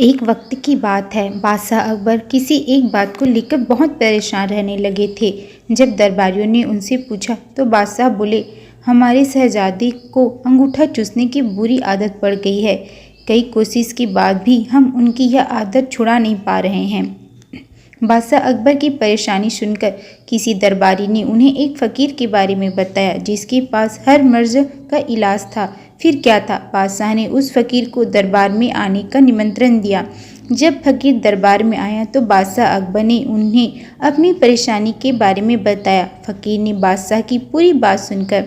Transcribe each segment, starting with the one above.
एक वक्त की बात है, बादशाह अकबर किसी एक बात को लेकर बहुत परेशान रहने लगे थे। जब दरबारियों ने उनसे पूछा तो बादशाह बोले, हमारे शहजादे को अंगूठा चूसने की बुरी आदत पड़ गई है। कई कोशिश के बाद भी हम उनकी यह आदत छुड़ा नहीं पा रहे हैं। बादशाह अकबर की परेशानी सुनकर किसी दरबारी ने उन्हें एक फ़कीर के बारे में बताया जिसके पास हर मर्ज का इलाज था। फिर क्या था? बादशाह ने उस फ़कीर को दरबार में आने का निमंत्रण दिया। जब फ़कीर दरबार में आया तो बादशाह अकबर ने उन्हें अपनी परेशानी के बारे में बताया। फ़कीर ने बादशाह की पूरी बात सुनकर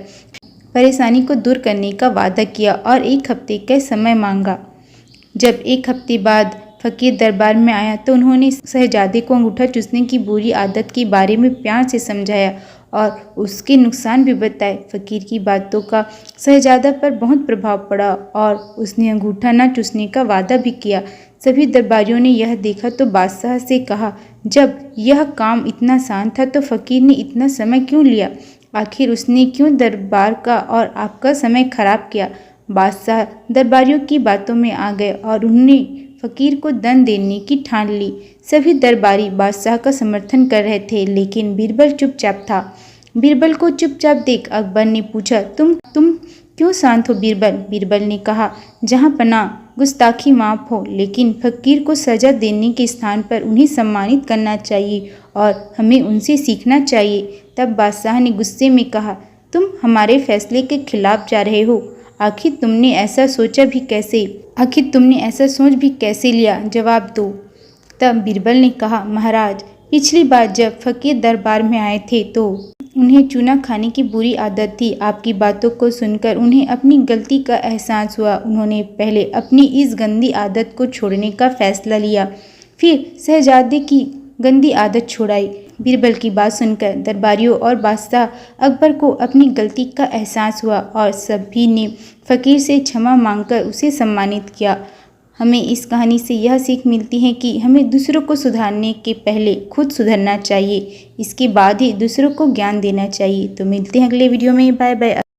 परेशानी को दूर करने का वादा किया और 1 हफ्ते का समय मांगा। जब 1 हफ्ते बाद फ़कीर दरबार में आया तो उन्होंने शहजादे को अंगूठा चूसने की बुरी आदत के बारे में प्यार से समझाया और उसके नुकसान भी बताए। फ़कीर की बातों का शहजादा पर बहुत प्रभाव पड़ा और उसने अंगूठा न चूसने का वादा भी किया। सभी दरबारियों ने यह देखा तो बादशाह से कहा, जब यह काम इतना आसान था तो फ़कीर ने इतना समय क्यों लिया? आखिर उसने क्यों दरबार का और आपका समय खराब किया? बादशाह दरबारियों की बातों में आ गए और उन्होंने फ़कीर को दंड देने की ठान ली। सभी दरबारी बादशाह का समर्थन कर रहे थे, लेकिन बीरबल चुपचाप था। बीरबल को चुपचाप देख अकबर ने पूछा, तुम क्यों शांत हो बीरबल? बीरबल ने कहा, जहाँ पनाह गुस्ताखी माफ़ हो, लेकिन फ़कीर को सज़ा देने के स्थान पर उन्हें सम्मानित करना चाहिए और हमें उनसे सीखना चाहिए। तब बादशाह ने गुस्से में कहा, तुम हमारे फैसले के खिलाफ जा रहे हो। आखिर तुमने ऐसा सोच भी कैसे लिया? जवाब दो। तब बीरबल ने कहा, महाराज, पिछली बार जब फ़कीर दरबार में आए थे तो उन्हें चूना खाने की बुरी आदत थी। आपकी बातों को सुनकर उन्हें अपनी गलती का एहसास हुआ। उन्होंने पहले अपनी इस गंदी आदत को छोड़ने का फैसला लिया, फिर शहजादे की गंदी आदत छुड़ाई। बीरबल की बात सुनकर दरबारियों और बादशाह अकबर को अपनी गलती का एहसास हुआ और सभी ने फ़कीर से क्षमा मांगकर उसे सम्मानित किया। हमें इस कहानी से यह सीख मिलती है कि हमें दूसरों को सुधारने के पहले खुद सुधरना चाहिए, इसके बाद ही दूसरों को ज्ञान देना चाहिए। तो मिलते हैं अगले वीडियो में। Bye bye.